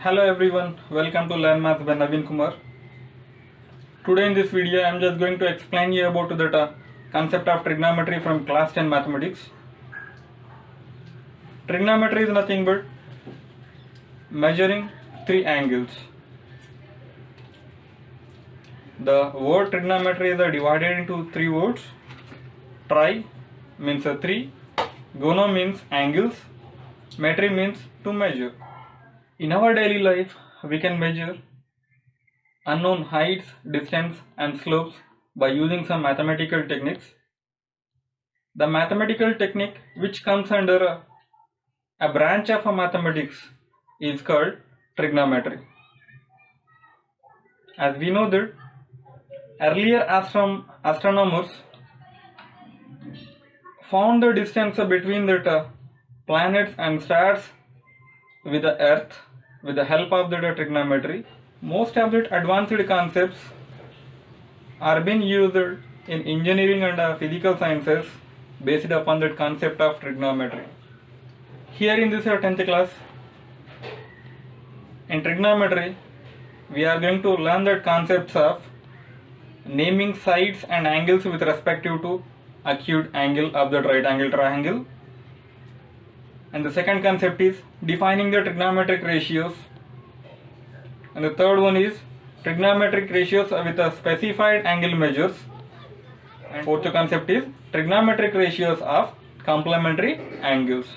Hello everyone, welcome to Learn Maths by Naveen Kumar. Today in this video I am just going to explain you about the concept of trigonometry from class 10 mathematics. Trigonometry is nothing but measuring three angles. The word trigonometry is divided into three words. Tri means three, gono means angles, metry means to measure. In our daily life, we can measure unknown heights, distance and slopes by using some mathematical techniques. The mathematical technique which comes under a branch of mathematics is called trigonometry. As we know that earlier astronomers found the distance between the planets and stars with the earth with the help of the trigonometry. Most of the advanced concepts are being used in engineering and physical sciences based upon that concept of trigonometry. Here in this 10th class, in trigonometry, we are going to learn the concepts of naming sides and angles with respect to acute angle of the right angle triangle. And the second concept is defining the trigonometric ratios. And the third one is trigonometric ratios with a specified angle measures. And fourth concept is trigonometric ratios of complementary angles.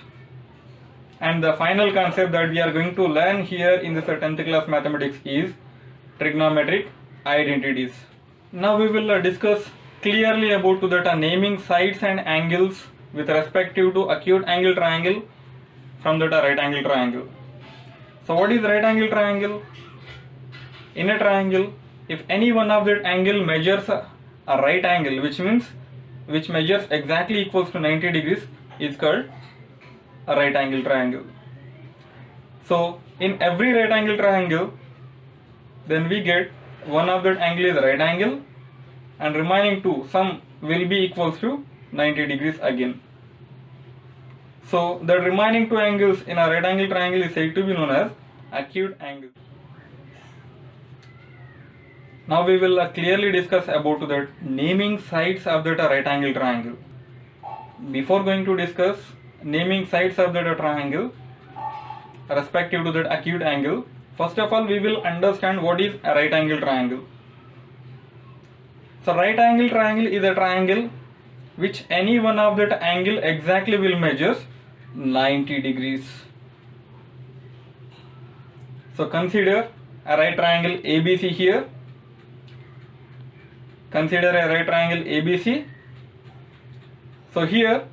And the final concept that we are going to learn here in this 10th class mathematics is trigonometric identities. Now we will discuss clearly about that naming sides and angles with respect to acute angle triangle from that right angle triangle. So what is right angle triangle? In a triangle, if any one of that angle measures a right angle, which measures exactly equals to 90 degrees, is called a right angle triangle. So in every right angle triangle, then we get one of that angle is right angle and remaining two, sum will be equals to 90 degrees again. So the remaining two angles in a right angle triangle is said to be known as acute angle. Now we will clearly discuss about that naming sides of that right angle triangle. Before going to discuss naming sides of that triangle respective to that acute angle, first of all we will understand what is a right angle triangle. So right angle triangle is a triangle which any one of that angle exactly will measures 90 degrees. So consider a right triangle ABC here. Consider a right triangle ABC. So here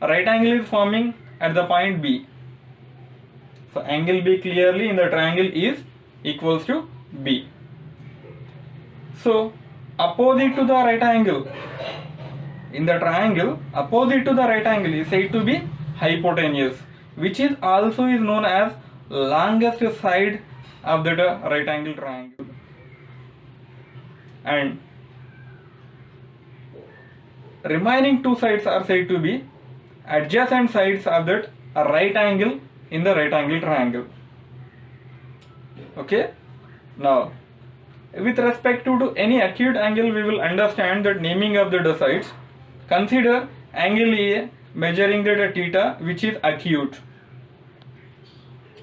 a right angle is forming at the point B. So angle B clearly in the triangle is equals to B. So opposite to the right angle in the triangle, opposite to the right angle is said to be hypotenuse, which is also is known as longest side of the right angle triangle. And remaining two sides are said to be adjacent sides of that right angle in the right angle triangle. Okay. Now with respect to any acute angle, we will understand that naming of the sides. Consider angle A measuring the theta, which is acute,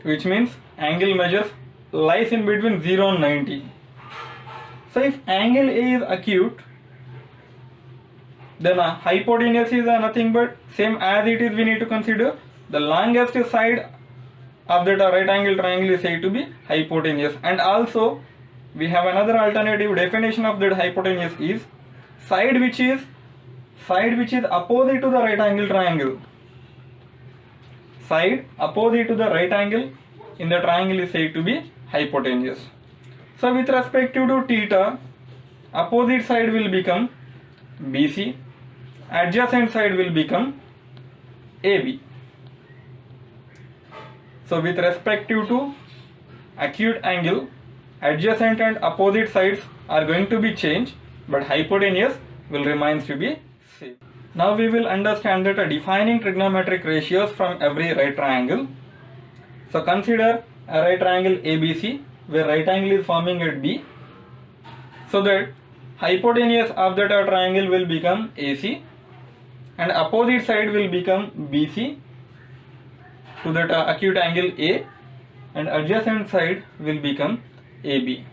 which means angle measures lies in between 0 and 90. So if angle A is acute, then hypotenuse is nothing but same as it is. We need to consider the longest side of that right angle triangle is said to be hypotenuse. And also we have another alternative definition of that hypotenuse is side which is opposite to the right angle triangle. Side opposite to the right angle in the triangle is said to be hypotenuse. So with respect to theta, opposite side will become BC, adjacent side will become AB. So with respect to acute angle, adjacent and opposite sides are going to be changed, but hypotenuse will remain to be same. Now we will understand that defining trigonometric ratios from every right triangle. So consider a right triangle ABC, where right angle is forming at B, so that hypotenuse of that triangle will become AC and opposite side will become BC to that acute angle A, and adjacent side will become AB.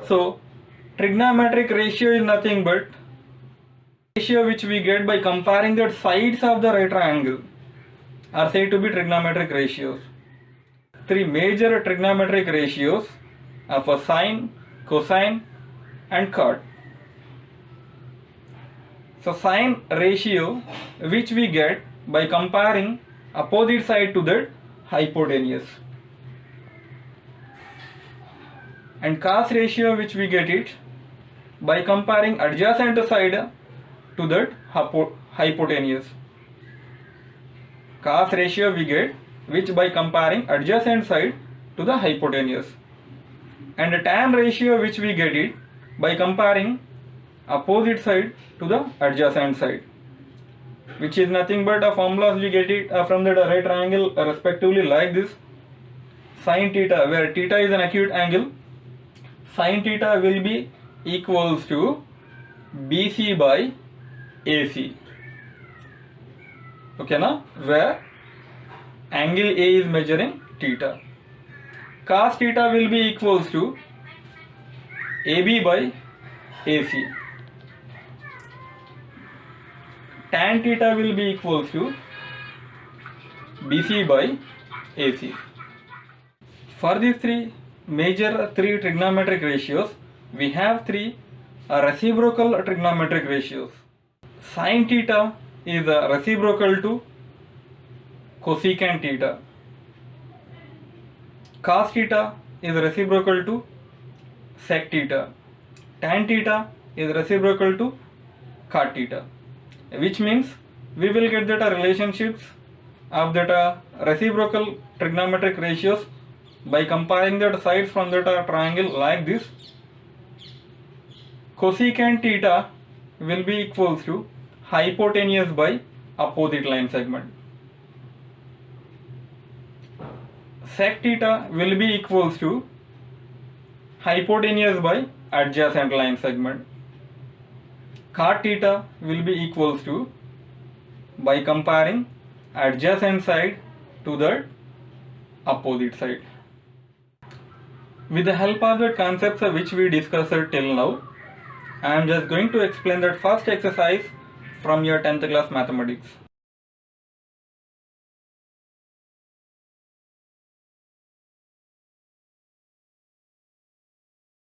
So trigonometric ratio is nothing but ratio which we get by comparing the sides of the right triangle are said to be trigonometric ratios. Three major trigonometric ratios are for sine, cosine and cot. So sine ratio which we get by comparing opposite side to that hypotenuse, and cos ratio which we get it by comparing adjacent side to that hypotenuse. Cos ratio we get which by comparing adjacent side to the hypotenuse, and tan ratio which we get it by comparing opposite side to the adjacent side, which is nothing but a formulas we get it from the right triangle respectively like this. Sin theta, where theta is an acute angle, sin theta will be equals to BC by AC. Okay na, where angle A is measuring theta. Cos theta will be equals to AB by AC. Tan theta will be equals to BC by AC. For these three trigonometric ratios, we have three reciprocal trigonometric ratios. Sin theta is reciprocal to cosecant theta. Cos theta is reciprocal to sec theta. Tan theta is reciprocal to cot theta, which means we will get that relationships of that reciprocal trigonometric ratios by comparing the sides from that triangle like this. Cosecant theta will be equals to hypotenuse by opposite line segment. Sec theta will be equals to hypotenuse by adjacent line segment. Cot theta will be equals to by comparing adjacent side to the opposite side. With the help of the concepts which we discussed till now, I am just going to explain that first exercise from your 10th class mathematics.